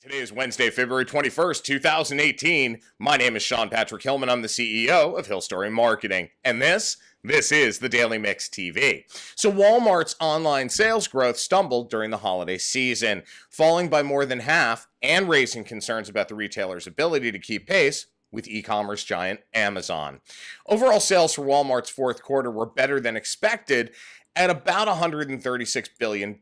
Today is Wednesday, February 21st, 2018. My name is Sean Patrick Hillman. I'm the CEO of Hill Story Marketing. And this is the Daily Mix TV. So Walmart's online sales growth stumbled during the holiday season, falling by more than half and raising concerns about the retailer's ability to keep pace with e-commerce giant Amazon. Overall sales for Walmart's fourth quarter were better than expected at about $136 billion.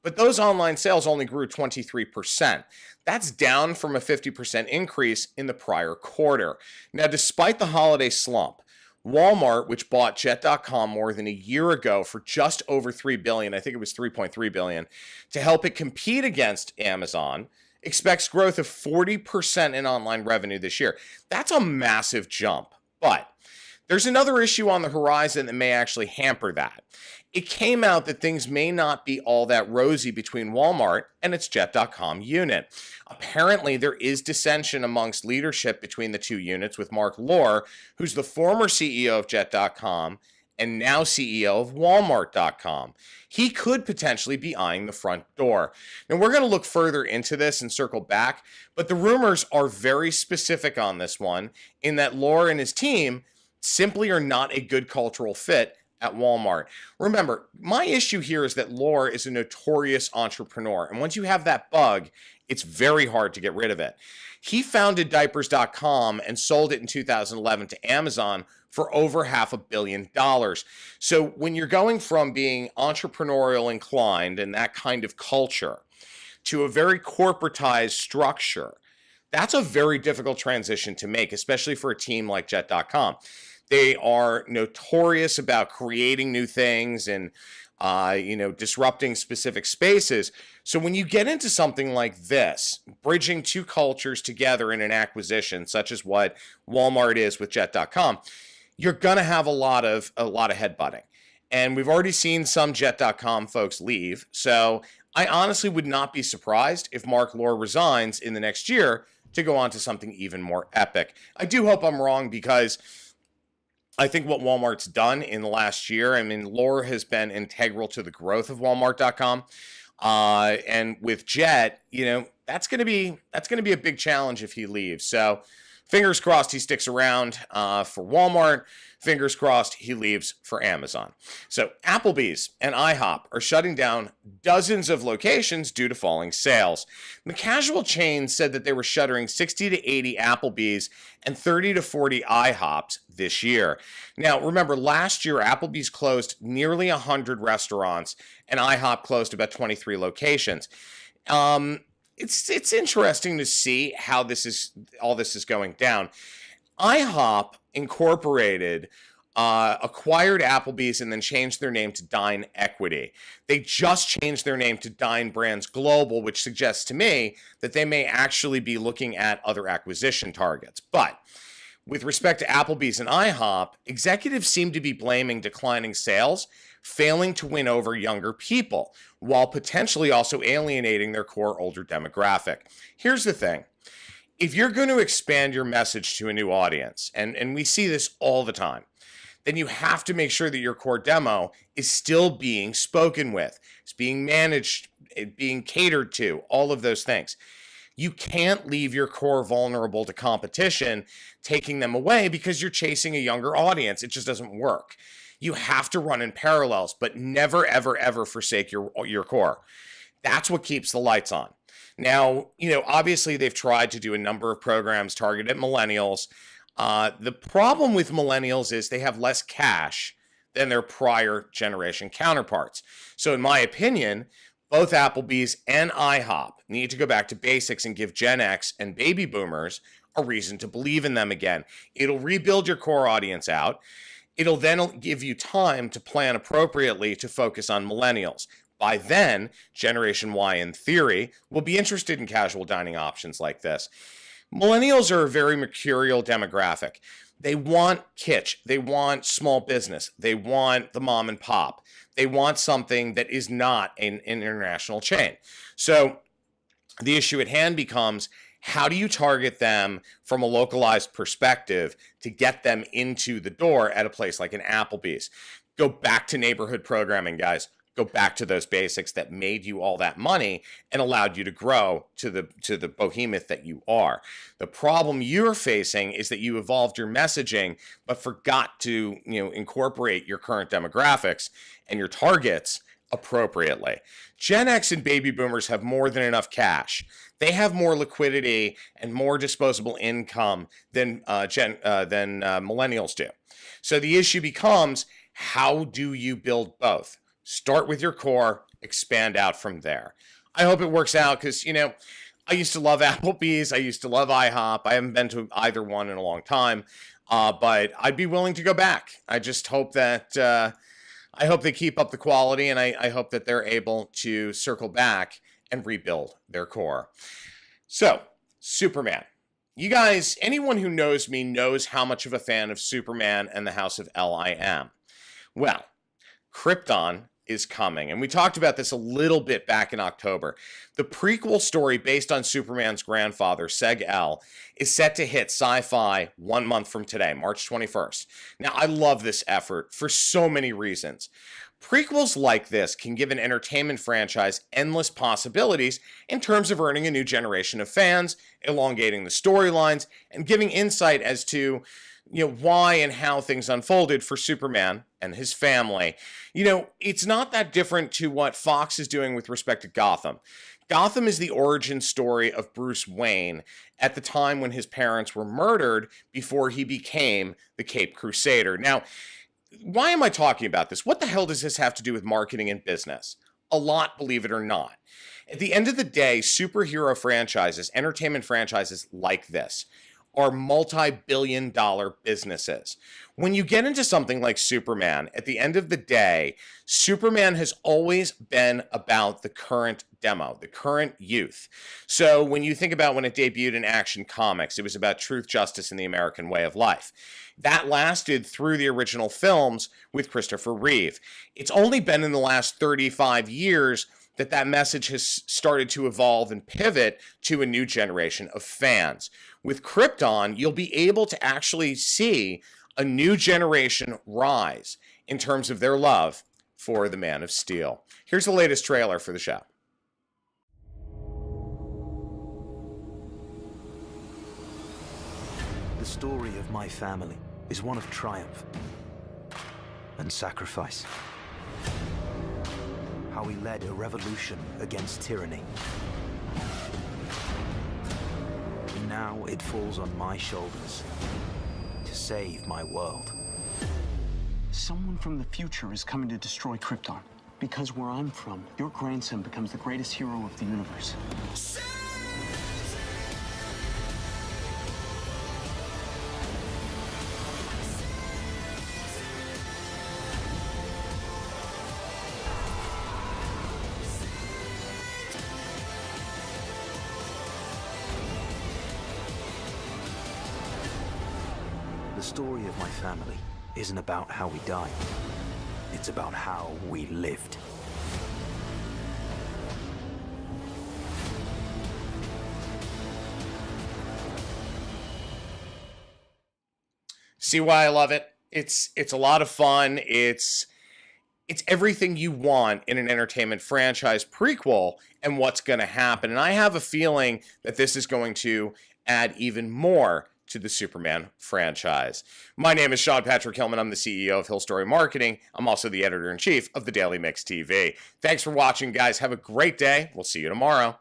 But those online sales only grew 23%. That's down from a 50% increase in the prior quarter. Now, despite the holiday slump, Walmart, which bought Jet.com more than a year ago for just over $3 billion, I think it was $3.3 billion, to help it compete against Amazon, expects growth of 40% in online revenue this year. That's a massive jump, but there's another issue on the horizon that may actually hamper that. It came out that things may not be all that rosy between Walmart and its Jet.com unit. Apparently, there is dissension amongst leadership between the two units, with Mark Lohr, who's the former CEO of Jet.com and now CEO of Walmart.com. He could potentially be eyeing the front door. Now, we're going to look further into this and circle back, but the rumors are very specific on this one, in that Lohr and his team simply are not a good cultural fit at Walmart. Remember, my issue here is that Lohr is a notorious entrepreneur, and once you have that bug, it's very hard to get rid of it. He founded Diapers.com and sold it in 2011 to Amazon for over $500 million. So when you're going from being entrepreneurial inclined and that kind of culture to a very corporatized structure, that's a very difficult transition to make, especially for a team like Jet.com. They are notorious about creating new things and, disrupting specific spaces. So when you get into something like this, bridging two cultures together in an acquisition, such as what Walmart is with Jet.com, you're going to have a lot of headbutting. And we've already seen some Jet.com folks leave. So I honestly would not be surprised if Mark Lohr resigns in the next year to go on to something even more epic. I do hope I'm wrong, because I think what Walmart's done in the last year, Lohr has been integral to the growth of Walmart.com. And with Jet, that's going to be a big challenge if he leaves. So fingers crossed he sticks around for Walmart. Fingers crossed he leaves for Amazon. So Applebee's and IHOP are shutting down dozens of locations due to falling sales. The casual chain said that they were shuttering 60 to 80 Applebee's and 30 to 40 IHOPs this year. Now, remember, last year Applebee's closed nearly 100 restaurants and IHOP closed about 23 locations. It's interesting to see how all this is going down. IHOP Incorporated acquired Applebee's and then changed their name to Dine Equity. They just changed their name to Dine Brands Global, which suggests to me that they may actually be looking at other acquisition targets. But with respect to Applebee's and IHOP, executives seem to be blaming declining sales, failing to win over younger people, while potentially also alienating their core older demographic. Here's the thing. If you're going to expand your message to a new audience, and we see this all the time, then you have to make sure that your core demo is still being spoken with, it's being managed, being catered to, all of those things. You can't leave your core vulnerable to competition, taking them away because you're chasing a younger audience. It just doesn't work. You have to run in parallels, but never, ever, ever forsake your core. That's what keeps the lights on. Now, obviously they've tried to do a number of programs targeted at millennials. The problem with millennials is they have less cash than their prior generation counterparts. So in my opinion, both Applebee's and IHOP need to go back to basics and give Gen X and baby boomers a reason to believe in them again. It'll rebuild your core audience out. It'll then give you time to plan appropriately to focus on millennials. By then, Generation Y, in theory, will be interested in casual dining options like this. Millennials are a very mercurial demographic. They want kitsch. They want small business. They want the mom and pop. They want something that is not an international chain. So the issue at hand becomes, how do you target them from a localized perspective to get them into the door at a place like an Applebee's? Go back to neighborhood programming, guys. go back to those basics that made you all that money and allowed you to grow to the behemoth that you are. The problem you're facing is that you evolved your messaging but forgot to, incorporate your current demographics and your targets appropriately. Gen X and baby boomers have more than enough cash. They have more liquidity and more disposable income than millennials do. So the issue becomes, how do you build both? Start with your core, expand out from there. I hope it works out because, I used to love Applebee's. I used to love IHOP. I haven't been to either one in a long time, but I'd be willing to go back. I just hope that I hope they keep up the quality, and I hope that they're able to circle back and rebuild their core. So, Superman. You guys, anyone who knows me knows how much of a fan of Superman and the House of L I am. Well, Krypton is coming, and we talked about this a little bit back in October. The prequel story based on Superman's grandfather, Seg-El, is set to hit SyFy 1 month from today, March 21st. Now, I love this effort for so many reasons. Prequels like this can give an entertainment franchise endless possibilities in terms of earning a new generation of fans, elongating the storylines, and giving insight as to why and how things unfolded for Superman and his family. It's not that different to what Fox is doing with respect to Gotham. Gotham is the origin story of Bruce Wayne at the time when his parents were murdered before he became the Caped Crusader. Now, why am I talking about this? What the hell does this have to do with marketing and business? A lot, believe it or not. At the end of the day, superhero franchises, entertainment franchises like this, are multi-billion-dollar businesses. When you get into something like Superman, at the end of the day, Superman has always been about the current demo, the current youth. So when you think about when it debuted in Action Comics, it was about truth, justice, and the American way of life. That lasted through the original films with Christopher Reeve. It's only been in the last 35 years that message has started to evolve and pivot to a new generation of fans. With Krypton, you'll be able to actually see a new generation rise in terms of their love for the Man of Steel. Here's the latest trailer for the show. The story of my family is one of triumph and sacrifice. How we led a revolution against tyranny. And now it falls on my shoulders to save my world. Someone from the future is coming to destroy Krypton. Because where I'm from, your grandson becomes the greatest hero of the universe. The story of my family isn't about how we died. It's about how we lived. See why I love it? It's a lot of fun. It's everything you want in an entertainment franchise prequel and what's going to happen. And I have a feeling that this is going to add even more to the Superman franchise. My name is Sean Patrick Hillman. I'm the CEO of Hill Story Marketing. I'm also the editor-in-chief of the Daily Mix TV. Thanks for watching, guys. Have a great day. We'll see you tomorrow.